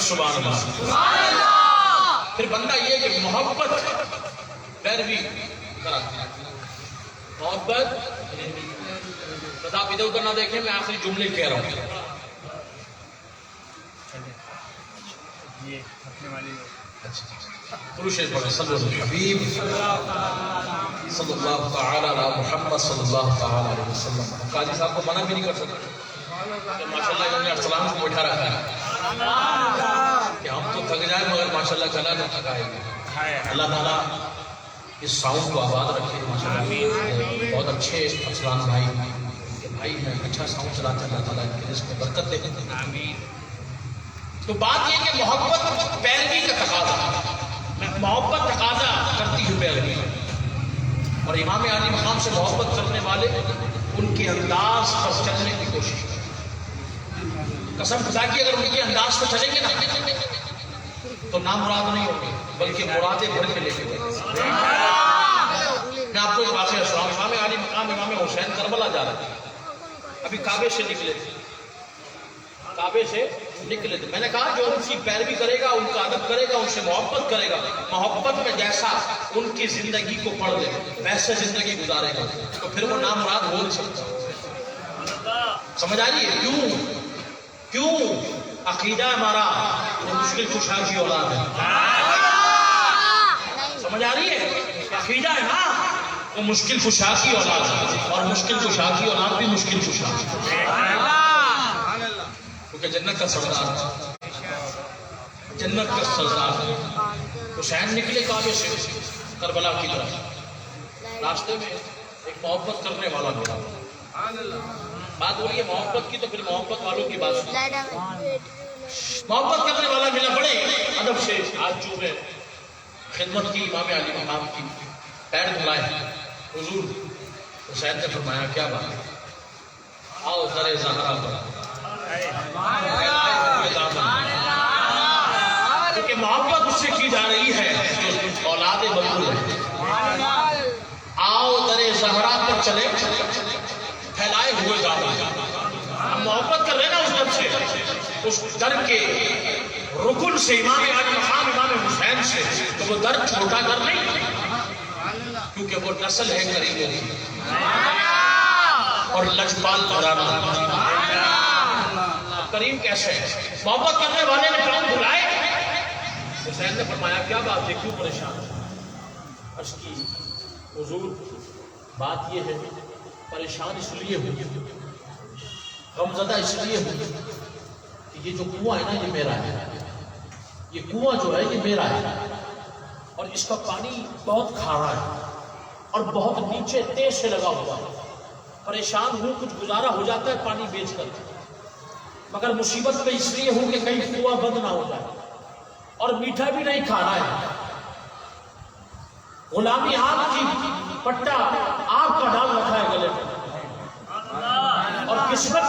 سبحان اللہ۔ پھر بندہ یہ کہ محبت پیروی محبت بتا ادھر ادھر نہ دیکھیں، میں آخری جملے کہہ رہا ہوں۔ پروشیش پڑھیں صلی اللہ علیہ حبیب صلی اللہ تعالی علی محمد صلی اللہ تعالی علیہ وسلم۔ قاضی صاحب کو منع بھی نہیں کر سکتے، ماشاءاللہ انہوں نے ارسلان کو بیٹھا رکھا ہے کہ ہم تو تھک جائیں مگر ماشاءاللہ چلا نہ تھکائے گا۔ اللہ تعالیٰ اس ساؤنڈ کو آباد رکھے ماشاءاللہ۔ بہت اچھے ارسلان بھائی کہ بھائی ہے اچھا ساؤنڈ چلاتے ہیں، اللہ تعالیٰ ان کے رزق میں برکت دے۔ تو بات یہ کہ محبت پیروی کا تقاضا، محبت تقاضا کرتی ہے پیروی، اور امام عالی مقام سے محبت کرنے والے ان کے انداز پر چلنے کی کوشش کریں۔ قسم خدا کی اگر ان کے انداز پر چلیں گے نا تو نام مراد نہیں ہوگی بلکہ مرادیں بڑھ کے لے کے گئے۔ میں آپ کو ایک واقعہ سنا، امام عالی مقام امام حسین کربلا جا رہے تھے، ابھی کعبے سے نکلے تھے، کعبے سے نکلے تھے۔ میں نے کہا جو ان کی پیروی کرے گا، ان کا ادب کرے گا، ان سے محبت کرے گا، محبت میں جیسا ان کی زندگی کو پڑھ لے ویسے زندگی گزارے گا تو پھر وہ نام مراد ہو نہیں سکتا۔ سمجھ آ رہی ہے کیوں عقیدہ ہمارا وہ مشکل کشا کی اولاد ہے۔ سمجھ آ رہی ہے؟ عقیدہ ہے نا وہ مشکل کشا کی اولاد ہے، اور مشکل کشا کی اولاد بھی مشکل کشا، کیونکہ جنت کا سردار، جنت کا سردار حسین نکلے کعبے سے کربلا کی طرف، راستے میں ایک محبت کرنے والا ملا۔ بات ہو رہی ہے محبت کی تو پھر محبت والوں کی بات سنو۔ محبت کرنے والا ملا، بڑے ادب سے ہاتھ چومے، خدمت کی امام علی مقام کی، پیر دھلائے۔ حضور حسین نے فرمایا کیا بات ہے، آؤ در زہرا پر، کیونکہ محبت اس سے کی جا رہی ہے جو اولاد بلبل ہے۔ آؤ در زہرا پر چلے پھیلائے ہوئے گاڑی، ہم محبت کر رہے ہیں نا اس در سے، اس در کے رکن سے امام علی مقام امام حسین سے، تو وہ در چھوٹا کر نہیں، کیونکہ وہ نسل ہے کریموں کی اور لجپال گھرانہ۔ کریم کیسے ہے؟ محبت کرنے والے نے کام بلائے، حسین نے فرمایا کیا بات ہے، کیوں پریشان ہے؟ عرض کی حضور بات یہ ہے پریشان اس لیے ہوئی، غمزدہ اس لیے ہوئی کہ یہ جو کنواں ہے نا یہ میرا ہے، یہ کنواں جو ہے یہ میرا ہے، اور اس کا پانی بہت کھارا ہے اور بہت نیچے تیز سے لگا ہوا ہے۔ پریشان ہوں، کچھ گزارا ہو جاتا ہے پانی بیچ کر، مگر مصیبت میں اس لیے ہوں کہ کہیں کنواں بند نہ ہو جائے، اور میٹھا بھی نہیں کھانا ہے۔ غلامی آپ کی پٹا آپ کا ڈال رکھا ہے گلے میں، اور قسمت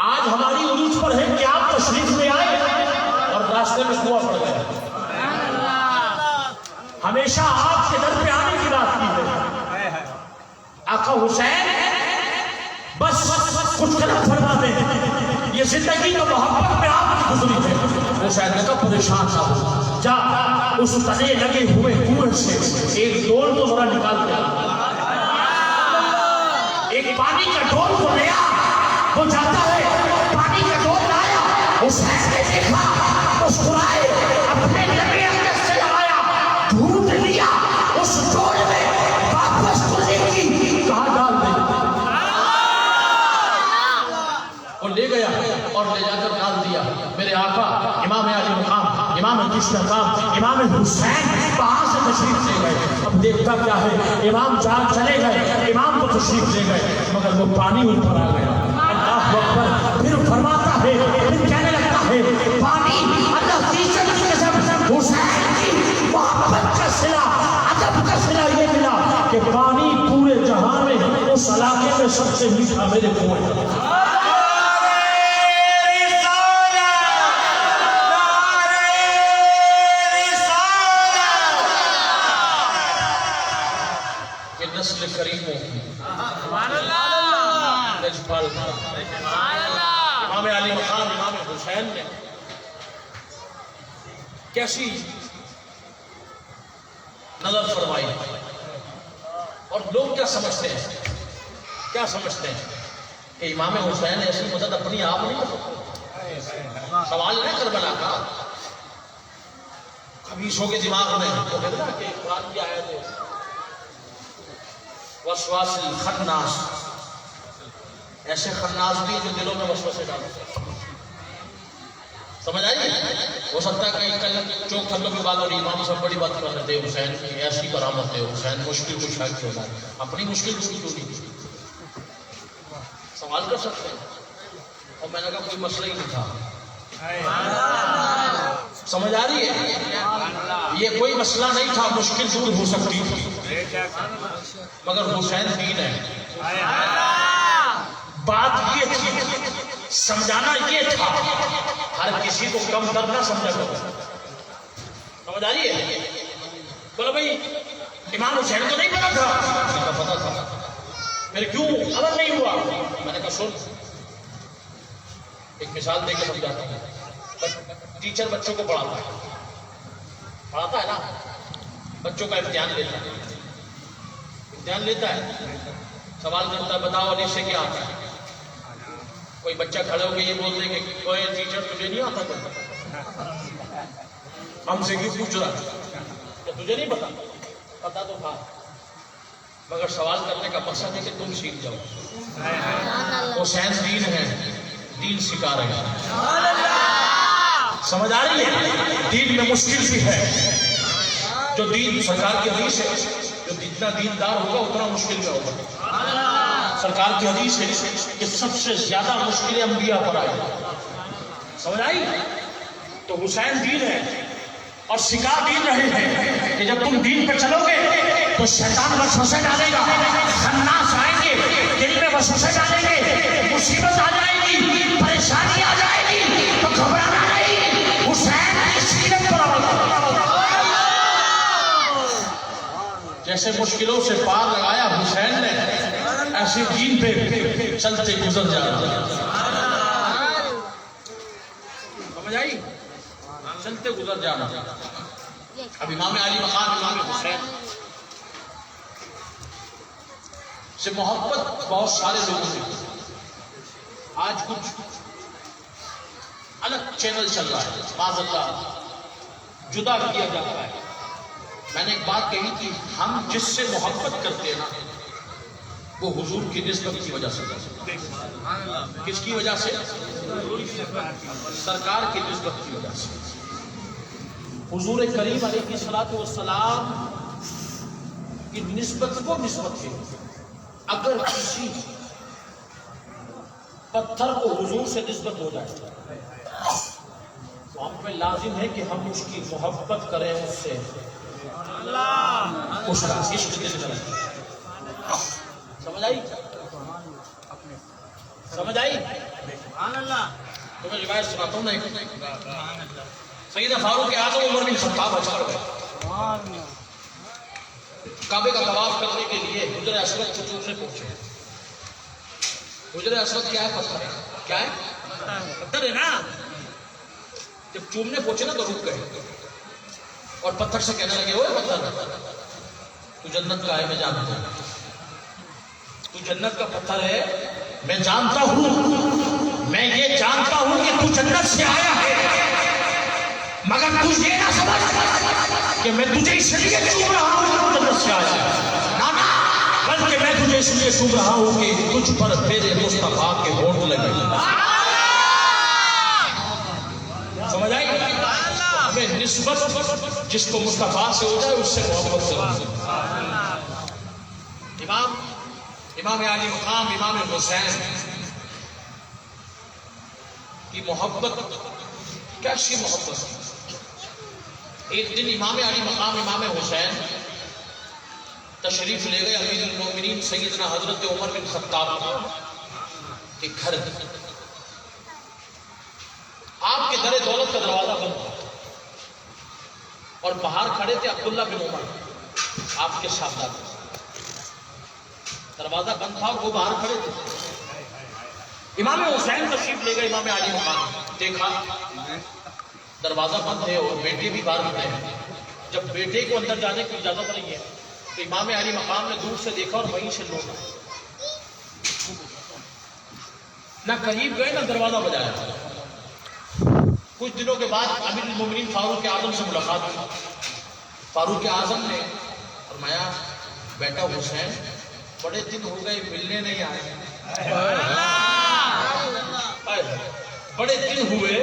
آج ہماری عروج پر ہے کہ آپ تشریف لے آئے اور راستے میں کنواں پڑ گیا۔ ہمیشہ آپ کے در پہ آنے کی بات کی ہے۔ آقا حسین بس کچھ کرم فرما دیں، یہ زندگی تو محبت میں آپ کی گزری ہے۔ حسین نے کہا پریشان نہ ہو، جا اس تنے لگے ہوئے کنویں سے ایک ڈول کو ذرا نکال دیا، ایک پانی کا ڈول کو لیا، وہ جاتا ہے پانی کا ڈول لایا، حسین نے دیکھا مسکرائے، اپنے لبے اندر سے لگایا، ڈھونڈ لیا اس ڈول میرے آقا امام علی مقام امام کشن مقام امام حسین وہاں سے تشریف لے گئے. اب دیکھتا کیا ہے امام جان چلے گئے, امام کو تشریف لے گئے مگر وہ پانی اوپر آ گیا. اللہ اکبر. پھر فرماتا ہے, پھر کہنے لگتا ہے پانی اللہ کی عزت کی قسم حسین کی محبت کا صلہ ادب کا صلہ یہ ملا کہ پانی پورے جہاں میں اس علاقے میں سب سے میٹھا میرے کنویں کا. نسل کریموں کی لجپال امام علی مقام امام حسین نے کیسی نظر فرمائی. اور لوگ کیا سمجھتے ہیں کہ امام حسین ایسی مدد اپنی آپ نہیں کر سکتے. سوال ہے کربلا کا خبیثوں کے دماغ میں تو کہتا کہ قرآن کی آیت ہے وسواس الخناس, ایسے خناس بھی جو دلوں میں وسوسے ڈالتے ہیں. سمجھ آئی؟ ہو سکتا ہے کہ کل چوک تھلوں کی بات ہو رہی امام صاحب بڑی بات کر رہے تھے حسین کی ایسی برآمد ہے حسین مشکل کچھ ہے کیوں نہ اپنی مشکل کچھ کیوں نہیں سوال کر سکتے ہیں. اور میں نے کہا کوئی مسئلہ ہی نہیں تھا. سمجھ آ رہی ہے؟ یہ کوئی مسئلہ نہیں تھا, مشکل دور ہو سکتی تھی مگر حسین دین ہے. بات یہ تھی, سمجھانا یہ تھا, ہر کسی کو کم تر نہ سمجھا کرو. سمجھ آ رہی ہے؟ بولو بھائی امام حسین کو نہیں پتا تھا. پتا تھا. پھر کیوں عمل نہیں ہوا؟ میں نے کہا سن ایک مثال دے کے سمجھاتا ہوں. ٹیچر بچوں کو پڑھاتا ہے نا, بچوں کا امتحان لیتا ہے, سوال کرتا ہے بتاؤ علی سے کیا آتا ہے. کوئی بچہ کھڑے ہو کے یہ بولتے کہ کوئی ٹیچر تجھے نہیں آتا تھا, ہم سے کیوں پوچھ رہا کہ تجھے نہیں پتا تو تھا مگر سوال کرنے کا مقصد ہے کہ تم سیکھ جاؤ. حسین دین ہے, دین سکھا رہے ہیں. سمجھ آ رہی ہے؟ دین میں مشکل بھی ہے. جو دین سرکار کی حدیث ہے جو جتنا دیندار ہوگا اتنا مشکل میں ہوگا. سرکار کی حدیث ہے کہ سب سے زیادہ مشکلیں انبیاء پر آئی. سمجھ آئی؟ تو حسین دین ہے اور سکھا دین رہے ہیں کہ جب تم دین پہ چلو گے تو شیطان وسوسے ڈالے گا, خناس آئیں گے, دل میں وسوسے ڈالیں گے, مصیبت آ جائے گی, پریشانی آ جائے گی, تو گھبرانا نہیں. حسین کی سیرت پر عمل کرو. جیسے مشکلوں سے پار لگایا حسین نے ایسے دین پہ چلتے گزر جانا. سمجھ آئی؟ چلتے گزر جانا. اب امام علی مقام امام حسین سے محبت بہت سارے لوگوں سے. آج کچھ الگ چینل چل رہا ہے, معاذ اللہ جدا کیا جاتا ہے. میں نے ایک بات کہی کہ ہم جس سے محبت کرتے ہیں نا وہ حضور کی نسبت کی وجہ سے. کس کی وجہ سے؟ سرکار کی نسبت کی وجہ سے. حضور کریم علیہ الصلوۃ والسلام کی نسبت وہ نسبت ہے. اگر کسی پتھر کو حضور سے نسبت ہو جائے تو ہم پہ لازم ہے کہ ہم اس کی محبت کریں, اس سے اس کا عشق دل کریں. سمجھ آئی؟ سمجھ آئی؟ تمہیں روایت سناتا ہوں نا. سیدنا فاروق اعظم عمر بن خطاب اچھا رہے کعبے کا طواف کرنے کے لیے حجر اسود کو چومنے پہنچے. حجر اسود کیا ہے؟ پتھر ہے. کیا ہے؟ پتھر ہے نا. جب چومنے پہنچے نا تو رک گئے اور پتھر سے کہنے لگے اوے پتھر تو جنت کا ہے میں جانتا ہوں, تو جنت کا پتھر ہے میں جانتا ہوں, میں یہ جانتا ہوں کہ تو جنت سے آیا ہے, مگر تو یہ نہ سمجھ کہ میں تجھے اس لیے چوم رہا ہوں کہ تو جنت سے آیا ہے. بلکہ میں تجھے اس لیے چوم رہا ہوں کہ تجھ پر میرے مصطفیٰ کے ہونٹ لگے. نسبت جس کو مصطفیٰ سے ہو جائے اس سے محبت ضرور. امام علی مقام امام حسین کی محبت کیسی محبت. ایک دن امام علی مقام امام حسین تشریف لے گئے امیر المومنین سیدنا حضرت عمر بن خطاب کے گھر. آپ کے در دولت کا دروازہ بند تھا اور باہر کھڑے تھے عبداللہ بن عمر آپ کے شاہزادے. دروازہ بند تھا اور وہ باہر کھڑے تھے. امام حسین تشریف لے گئے امام علی مقام. دیکھا دروازہ بند ہے اور بیٹے بھی باہر کھڑے ہیں. جب بیٹے کو اندر جانے کی اجازت نہیں ہے تو امام علی مقام نے دور سے دیکھا اور وہیں سے لوٹا. نہ قریب گئے نہ دروازہ بجایا. کچھ دنوں کے بعد امیر المومنین فاروق اعظم سے ملاقات ہوئی. فاروق اعظم نے فرمایا بیٹا حسین بڑے دن ہو گئے ملنے نہیں آئے. بڑے دن ہوئے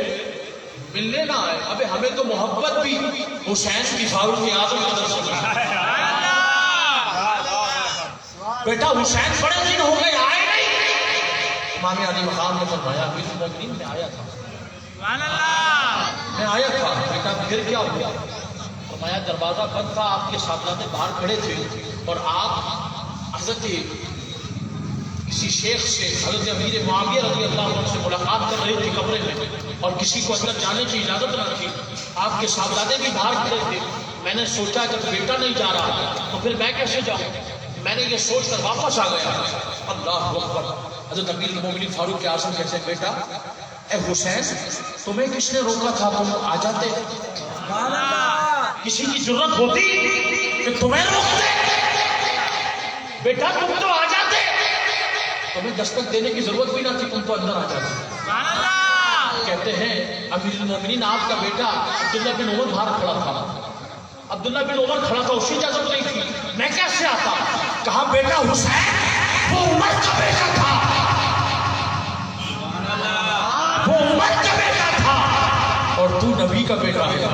ملنے نہ آئے. ابے ہمیں تو محبت بھی حسین کی فاروق اعظم کی طرف سے ملی. بیٹا حسین بڑے دن ہو گئے آئے نہیں. امام علی مقام نے فرمایا امیر المومنین میں آیا تھا. میں آیا تھا. بیٹا پھر کیا ہوا؟ فرمایا دروازہ بند تھا آپ کے شاہزادے باہر کھڑے تھے اور آپ حضرت کسی شیخ سے حضرت امیر معاویہ رضی اللہ عنہ سے ملاقات کر رہے تھے کمرے میں اور کسی کو اندر جانے کی اجازت نہ تھی. آپ کے صاحبزادے بھی باہر کھڑے تھے. میں نے سوچا جب بیٹا نہیں جا رہا تو پھر میں کیسے جاؤں. میں نے یہ سوچ کر واپس آ گیا. اللہ اکبر. حضرت امیر المومنین فاروق اعظم کہتے ہیں بیٹا اے حسین تمہیں کس نے روکا تھا تم آ جاتے. کسی کی ضرورت ہوتی کہ تمہیں روکتے. بیٹا تم تو آ جاتے. تمہیں دستک دینے کی ضرورت بھی نہ تھی تم تو اندر آ جاتے. کہتے ہیں امیر المومنین آپ کا بیٹا عبداللہ بن عمر باہر کھڑا تھا. عبداللہ بن عمر کھڑا تھا اسی اجازت نہیں تھی. میں کیسے آتا؟ کہا بیٹا حسین وہ عمر کا بیٹا تھا. وہ عمر کا بیٹا تھا اور تو نبی کا بیٹا ہے.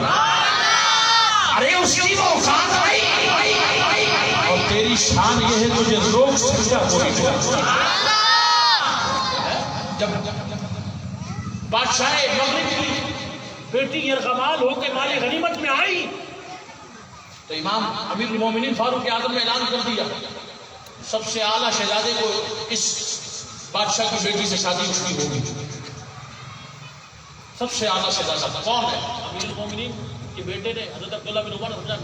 ارے اس کی وہ اوقات آئی اور تیری شان یہ ہے تجھے روک سکتا کوئی. جب بادشاہ مغرب کی بیٹی یرغمال ہو کے مال غنیمت میں آئی تو امام امیر المومنین فاروق اعظم نے اعلان کر دیا سب سے اعلیٰ شہزادے کو اس بادشاہ کی بیٹی سے شادی اس کی ہوگی. سب سے اعلیٰ شہزادہ کون ہے؟ امیر المومنین کے بیٹے نے حضرت عبداللہ بن عمر نے سمجھا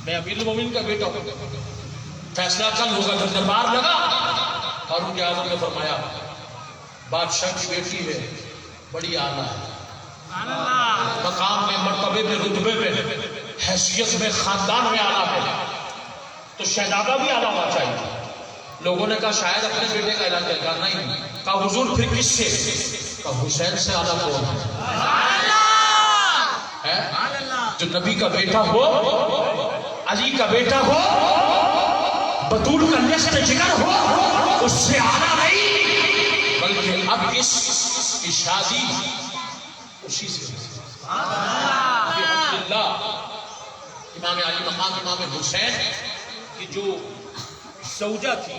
میں امیر المومنین کا بیٹا ہوں. فیصلہ کل ہوگا. جب دربار لگا فاروق اعظم نے فرمایا بادشاہ کی بیٹی ہے بڑی اعلیٰ ہے. مقام میں مرتبے میں رتبے میں حیثیت میں خاندان میں اعلیٰ ہے تو شہزادہ بھی اعلیٰ ہونا چاہیے. لوگوں نے کہا شاید اپنے بیٹے کا اعلان کرے. کہا نہیں. کہا حضور پھر کس سے؟ کہا حسین سے اعلیٰ کون ہے؟ جو نبی کا بیٹا ہو علی کا بیٹا ہو بطول کا نسل جگر ہو اس سے اعلیٰ نہیں بلکہ اب اس کی شادی اسی سے. الحمدللہ امام علی مقام امام حسین کی جو زوجہ تھی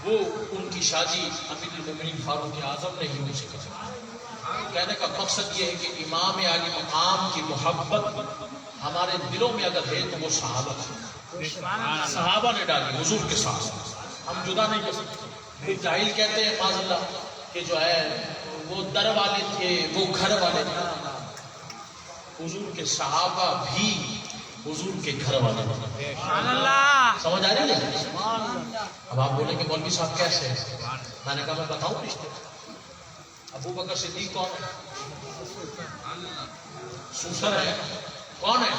وہ ان کی شادی امیر المومنین فاروق اعظم نے ہی ان سے کی. کہنے کا مقصد یہ ہے کہ امام علی مقام کی محبت ہمارے دلوں میں اگر ہے تو وہ صحابہ نے ڈالی حضور کے ساتھ. ہم جدا نہیں کر سکتے. پھر جاہل کہتے ہیں معاذ اللہ کہ جو ہے وہ در والے تھے وہ گھر والے تھے. حضور کے صحابہ بھی حضور کے گھر والے تھے. سمجھ آ رہی ہے؟ اب آپ بولیں کہ مولوی صاحب کیسے ہیں؟ میں نے کہا میں بتاؤں رشتے. ابو بکر صدیق کون ہے؟ سوسر ہے. کون ہے؟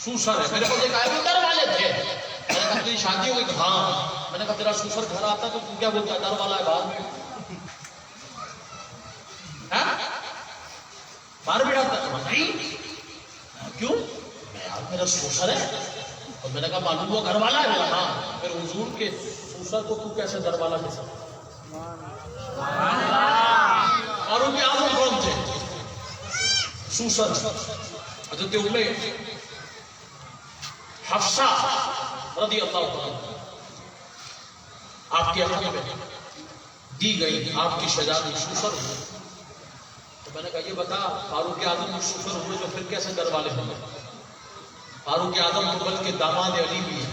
سوسر ہے. میرے کو دیکھا ہے وہ در والے تھے. میں نے کہا تیری شادی ہو گئی؟ ہاں. میں نے کہا تیرا سوسر گھر آتا تو تم کیا بولتا ہے در والا ہے بعد میں مار بڑھاتا نہیں. کیوں؟ میرا سوسر ہے. اور میں نے کہا معلوم وہ گھر والا ہے. ہاں. پھر حضور کے سوسر کو تو کیسے در والا کے ساتھ؟ اور ان کے اعظم کون تھے؟ سوسن حضرت ام حفصہ رضی اللہ عنہ آپ کے حق میں دی گئی آپ کی شہزادی سوسن ہوئی. تو میں نے کہا یہ بتا فاروق اعظم سوسن ہوئے تو پھر کیسے گھر والے ہوں گے؟ فاروق اعظم تو بلکہ داماد علی بھی ہے،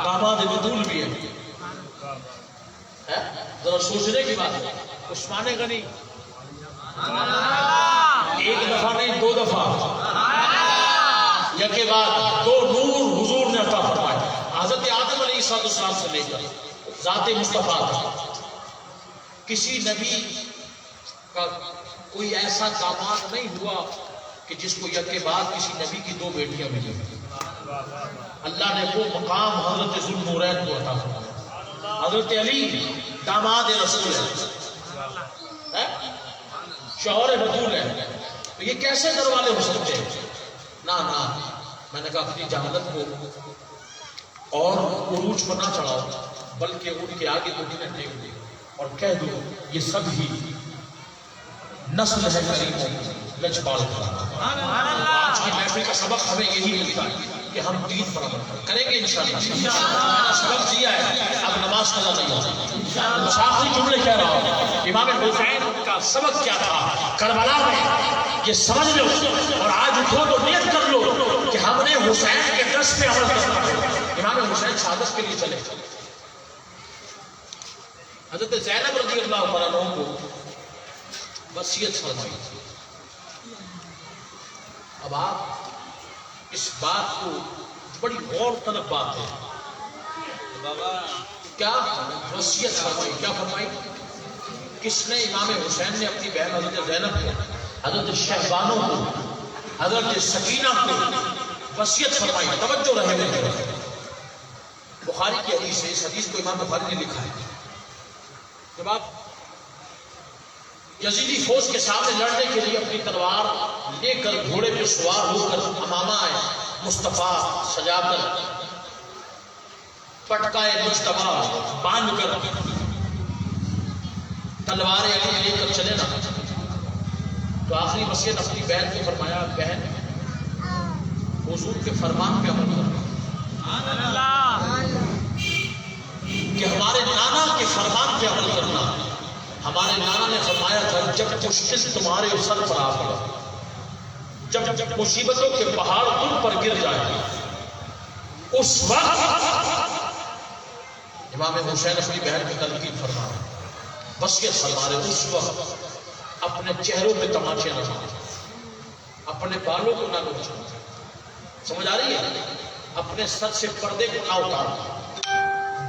داماد بطول بھی ہے. ذرا سوچنے کی بات ہے. عثمان غنی ایک دفعہ نہیں 2 دفعہ یا کے بعد 2 نور حضور نے عطا فرمائے. حضرت آدم علیہ السلام سے لے کر ذات مصطفیٰ تک کسی نبی کا کوئی ایسا داماد نہیں ہوا کہ جس کو یک کے بعد کسی نبی کی 2 بیٹیاں ملی. اللہ نے وہ مقام حضرت ذوالنورین کو عطا فرمایا. حضرت علی داماد رسول ہے، شوہر بطول ہے. تو یہ کیسے گھر والے ہو سکتے ہیں؟ نہ میں نے کہا اپنی جہالت کو اور عروج پر نہ چڑھاؤ، بلکہ ان کے آگے دنیا ٹیک دے اور کہہ دو یہ سب ہی نسل ہے کریموں لجپال. آج کی محفل کا سبق ہمیں یہی ملتا ہے کہ ہم دین پر عمل کریں گے انشاءاللہ. میں نے سبق دیا ہے، اب نماز قضا نہیں ہوگی. آخری جملے کہہ رہا ہوں. امام حسین کا سبق کیا تھا کربلا میں، یہ سمجھ لو اور آج اٹھو تو نیت کر لو کہ ہم نے حسین کے درس پہ عمل کرنا ہے. امام حسین شہادت کے لیے چلے. حضرت زینب رضی اللہ عنہ کو وصیت فرمائی. اب آپ اس بات کو بڑی غور طلب بات ہے. کیا وصیت فرمائی؟ کیا فرمائی؟ کس نے؟ امام حسین نے اپنی بہن حضرت زینب کو، حضرت شہبانوں کو، حضرت سکینہ کو وصیت فرمائی. توجہ رہے ہوئے. بخاری کی حدیث ہے. اس حدیث کو امام بخاری نے لکھا ہے. جب آپ یزیدی فوج کے سامنے لڑنے کے لیے اپنی تلوار لے کر گھوڑے پہ سوار ہو کر امامہ مصطفیٰ سجا کر پٹکائے مجتبہ باندھ کر تلوار علی لے کر چلے نا، تو آخری وصیت اپنی بہن کو فرمایا، بہن حضور کے فرمان پہ عمل کرنا، کہ ہمارے نانا کے فرمان پہ عمل کرنا. ہمارے نانا نے فرمایا تھا جب مشکل تمہارے سر پر آ پڑا، جب مصیبتوں کے پہاڑ تم پر گر جائے، اس وقت امام حسین اپنی بہن کی تلقین فرما رہے، وصیت فرما رہے، اس وقت اپنے چہروں پہ تماچے نہ مارو، اپنے بالوں کو نہ نوچو. سمجھ آ رہی ہے؟ اپنے سر سے پردے کو نہ اتارو،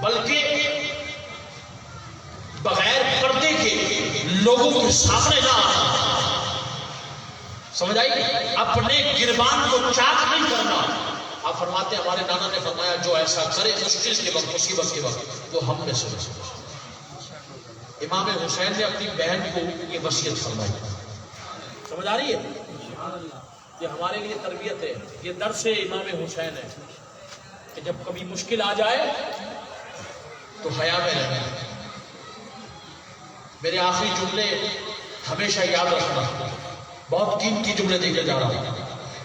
بلکہ بغیر پردے کے لوگوں کے سامنے نہ آنا. سمجھ آئی؟ اپنے گربان کو چاک نہیں کرنا. آپ فرماتے ہیں ہمارے نانا نے فرمایا جو ایسا کرے مشکل کے وقت، مصیبت کے وقت، وہ ہم میں سے. امام حسین نے اپنی بہن کو یہ وصیت فرمائی. سمجھ آ رہی ہے؟ یہ ہمارے لیے تربیت ہے، یہ درس امام حسین ہے کہ جب کبھی مشکل آ جائے تو حیا میں رہنا. میرے آخری جملے ہمیشہ یاد رکھنا، بہت قیمتی جملے دے کے جا رہا ہوں.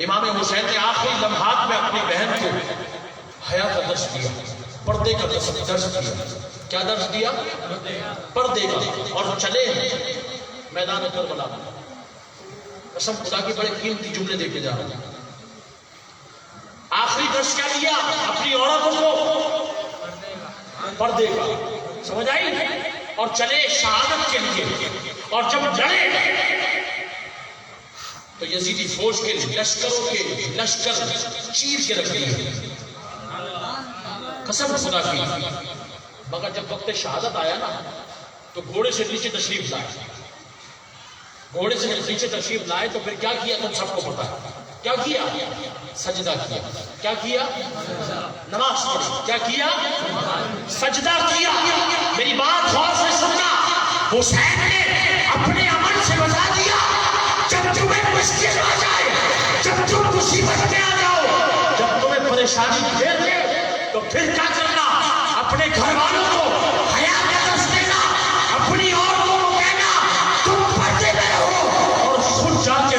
امام حسین نے آخری لمحات میں اپنی بہن کو حیا کا درس دیا، پردے کا درس دیا. کیا درس دیا؟ پردے کا. اور چلے میدان کربلا میں. قسم خدا کی بڑے قیمتی جملے دے کے جا رہا ہوں. آخری درس کیا دیا اپنی عورتوں کو؟ پردے کا. سمجھ آئی؟ اور چلے شہادت کے لیے. اور جب لڑے تو یزیدی فوج کے لشکروں کے لشکر چیر کے رکھ دیے. قسم خدا کی. مگر جب وقت شہادت آیا نا تو گھوڑے سے نیچے تشریف لائے. گھوڑے سے نیچے تشریف لائے تو پھر کیا کیا تم سب کو پتا ہے. کیا کیا؟ سجدہ کیا. کیا کیا؟ نماز پڑھی. کیا کیا؟ سجدہ کیا. میری بات غور سے سننا. حسین نے اپنے عمل سے بتا دیا جب تمہیں مشکل آ جائے، جب تم مصیبت میں آ جاؤ، جب تمہیں پریشانی گھیر لے تو پھر کیا کرنا؟ اپنے گھر والوں کو حیا کا درس دینا، اپنی عورتوں کو کہنا تم پردے میں رہو، اور خود جا کے